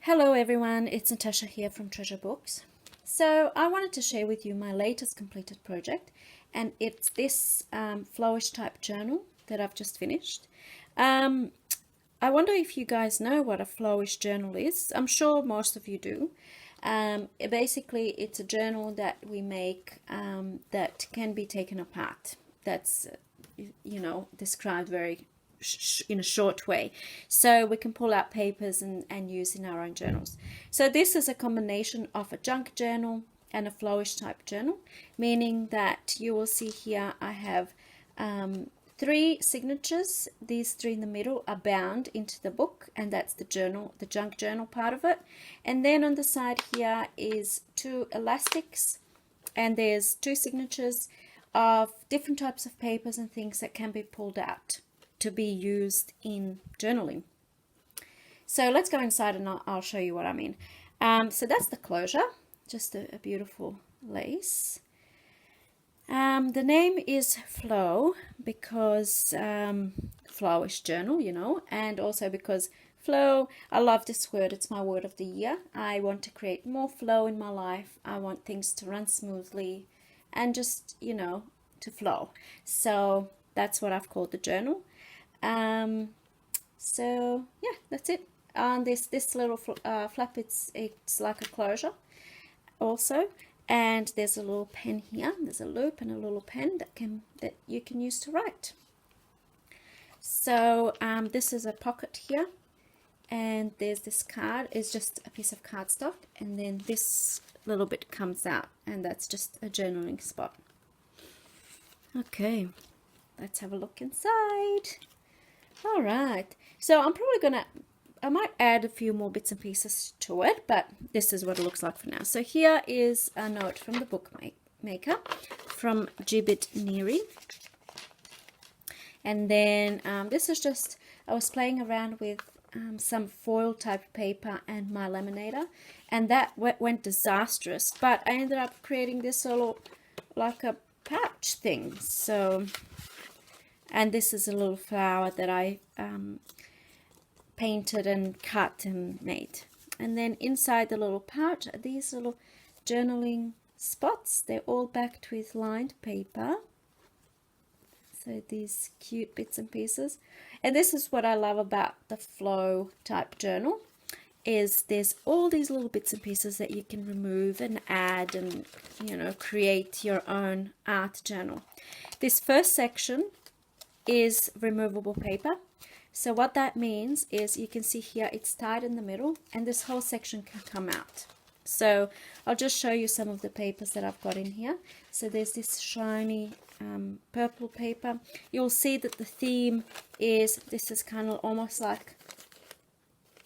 Hello everyone, it's Natasha here from Treasure Books. So I wanted to share with you my latest completed project, and it's this flowish type journal that I've just finished. I wonder if you guys know what a flowish journal is. I'm sure most of you do. Basically, it's a journal that we make that can be taken apart. That's, described very in a short way, so we can pull out papers and use in our own journals. So this is a combination of a junk journal and a flowish type journal, meaning that you will see here I have three signatures. These three in the middle are bound into the book, and that's the journal, the junk journal part of it. And then on the side here is two elastics, and there's two signatures of different types of papers and things that can be pulled out to be used in journaling. So let's go inside and I'll show you what I mean. So that's the closure, just a beautiful lace. The name is Flow because flowish journal, and also because flow, I love this word, it's my word of the year. I want to create more flow in my life. I want things to run smoothly and just, to flow. So that's what I've called the journal. So yeah, that's it. On this little flap, it's like a closure also, and there's a little pen here. There's a loop and a little pen that you can use to write. So this is a pocket here, and there's this card. It's just a piece of cardstock, and then this little bit comes out, and that's just a journaling spot. Okay, let's have a look inside. All right, so I might add a few more bits and pieces to it, but this is what it looks like for now. So here is a note from the bookmaker from Gibbet Neary. And then this is just, I was playing around with some foil type paper and my laminator, and that went disastrous, but I ended up creating this little, like a pouch thing. So, and this is a little flower that I painted and cut and made. And then inside the little pouch are these little journaling spots. They're all backed with lined paper. So these cute bits and pieces. And this is what I love about the flow type journal, is there's all these little bits and pieces that you can remove and add and, create your own art journal. This first section is removable paper. So what that means is you can see here it's tied in the middle, and this whole section can come out. So I'll just show you some of the papers that I've got in here. So there's this shiny purple paper. You'll see that the theme is, this is kind of almost like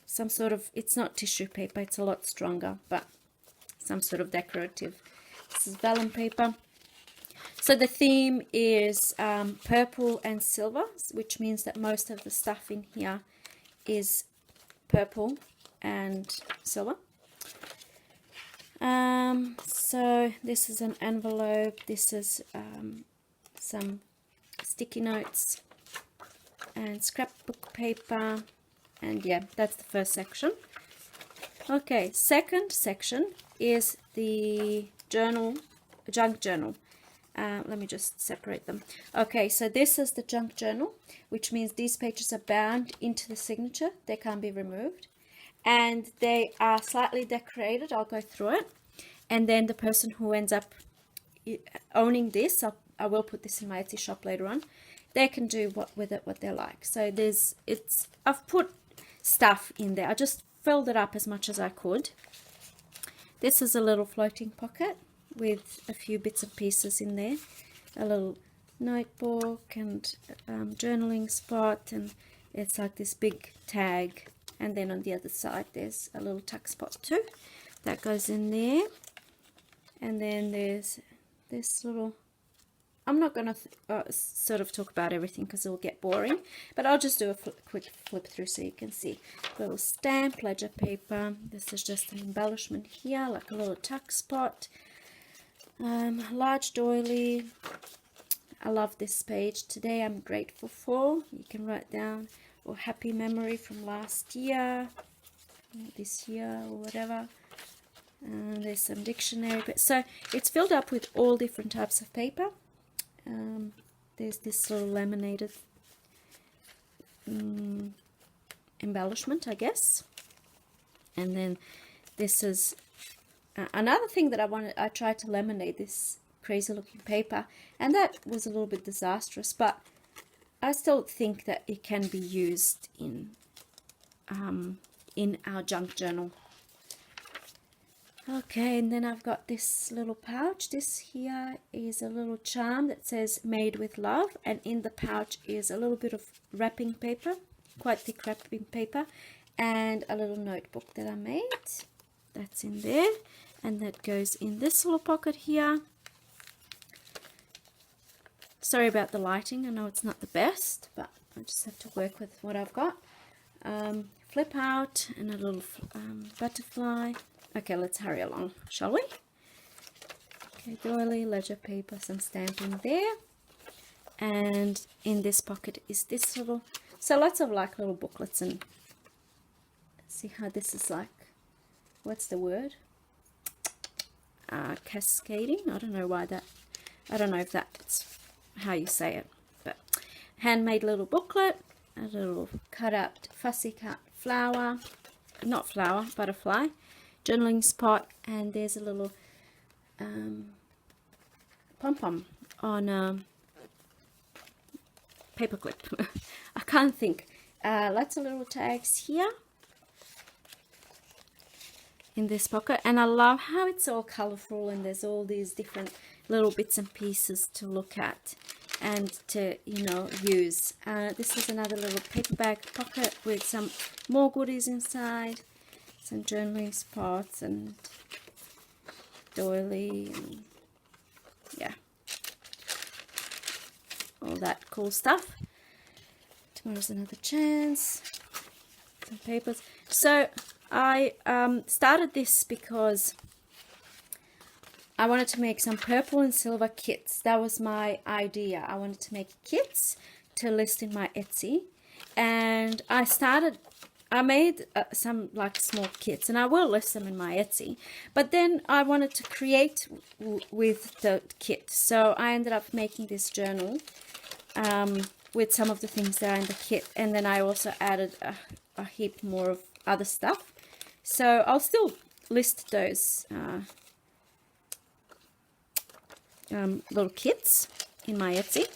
some sort of, it's not tissue paper, it's a lot stronger, but some sort of decorative. This is vellum paper. So the theme is purple and silver, which means that most of the stuff in here is purple and silver. So this is an envelope. This is some sticky notes and scrapbook paper. And yeah, that's the first section. Okay, second section is the journal, junk journal. Let me just separate them. Okay, so this is the junk journal, which means these pages are bound into the signature. They can't be removed. And they are slightly decorated. I'll go through it. And then the person who ends up owning this, I will put this in my Etsy shop later on, they can do with it what they like. So I've put stuff in there. I just filled it up as much as I could. This is a little floating pocket with a few bits and pieces in there, a little notebook and journaling spot, and it's like this big tag. And then on the other side there's a little tuck spot too that goes in there. And then there's this little, I'm not going to sort of talk about everything because it'll get boring, but I'll just do a quick flip through so you can see. Little stamp, ledger paper. This is just an embellishment here, like a little tuck spot. Large doily. I love this page. Today I'm grateful for. You can write down, or happy memory from last year. this year or whatever. And there's some dictionary, but so it's filled up with all different types of paper. There's this little laminated embellishment, I guess. And then this is another thing that I tried to laminate this crazy looking paper, and that was a little bit disastrous, but I still think that it can be used in our junk journal. Okay, and then I've got this little pouch. This here is a little charm that says made with love, and in the pouch is a little bit of wrapping paper, quite thick wrapping paper, and a little notebook that I made. That's in there, and that goes in this little pocket here. Sorry about the lighting, I know it's not the best, but I just have to work with what I've got. Flip out, and a little butterfly. Okay, let's hurry along, shall we? Okay, doily, ledger paper, some stamping there. And in this pocket is this little, so lots of like little booklets, and see how this is like, what's the word? Cascading? I don't know why that, I don't know if that's how you say it, but handmade little booklet, a little cut out, fussy cut flower, not flower, butterfly, journaling spot, and there's a little pom-pom on paperclip. I can't think. Lots of little tags here in this pocket, and I love how it's all colorful and there's all these different little bits and pieces to look at and to, you know, use. This is another little paper bag pocket with some more goodies inside, some journaling spots and doily, and yeah, all that cool stuff. Tomorrow's another chance. Some papers. So I started this because I wanted to make some purple and silver kits. That was my idea. I wanted to make kits to list in my Etsy, and I made some like small kits, and I will list them in my Etsy, but then I wanted to create with the kit, so I ended up making this journal with some of the things that are in the kit, and then I also added a heap more of other stuff. So I'll still list those little kits in my Etsy,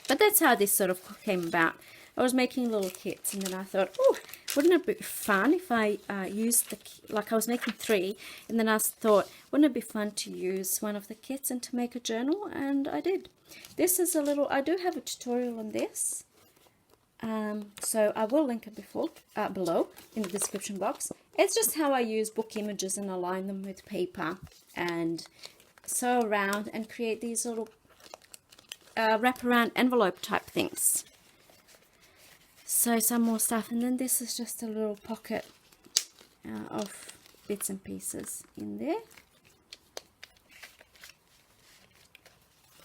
but that's how this sort of came about. I was making little kits, and then I thought, oh, wouldn't it be fun if I used like I was making 3, and then I thought, wouldn't it be fun to use one of the kits and to make a journal? And I did. This is a little, I do have a tutorial on this, so I will link it below in the description box. It's just how I use book images and align them with paper and sew around and create these little wraparound envelope type things. So some more stuff, and then this is just a little pocket of bits and pieces in there.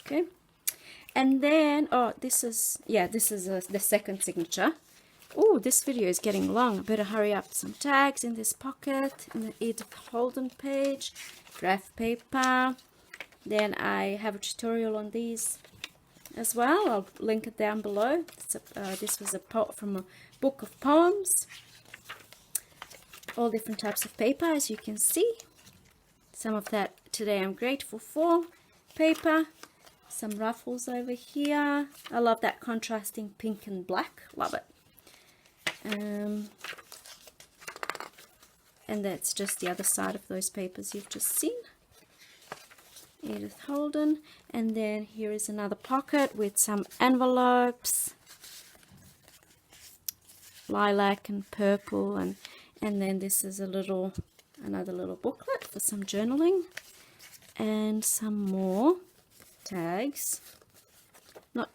Okay, and then this is the second signature. Oh, this video is getting long. I better hurry up. Some tags in this pocket, in the Edith Holden page, graph paper. Then I have a tutorial on these as well. I'll link it down below. This was from a book of poems. All different types of paper, as you can see. Some of that Today I'm Grateful For paper. Some ruffles over here. I love that contrasting pink and black. Love it. And that's just the other side of those papers you've just seen. Edith Holden. And then here is another pocket with some envelopes, lilac and purple, and then this is another little booklet for some journaling, and some more tags, not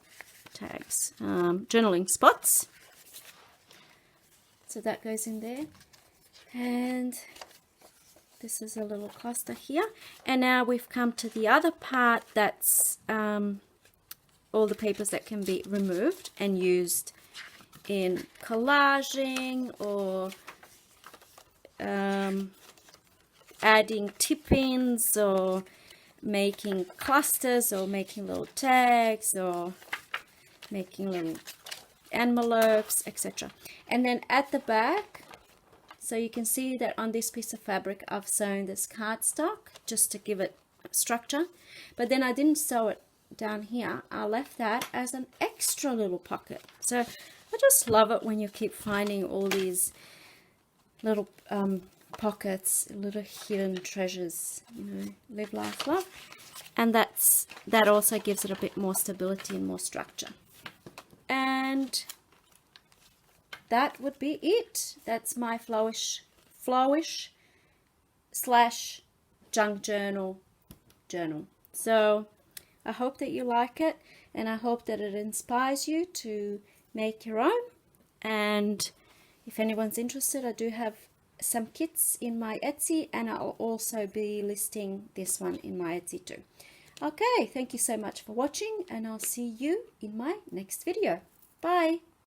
tags, journaling spots. So that goes in there, and this is a little cluster here. And now we've come to the other part, that's all the papers that can be removed and used in collaging or adding tip-ins or making clusters or making little tags or making little envelopes, etc. And then at the back, so you can see that on this piece of fabric I've sewn this cardstock just to give it structure, but then I didn't sew it down here. I left that as an extra little pocket. So I just love it when you keep finding all these little pockets, little hidden treasures, you know. Live, laugh, love. And that also gives it a bit more stability and more structure. And that would be it. That's my flowish / junk journal. So I hope that you like it, and I hope that it inspires you to make your own. And if anyone's interested, I do have some kits in my Etsy, and I'll also be listing this one in my Etsy too. Okay, thank you so much for watching, and I'll see you in my next video. Bye.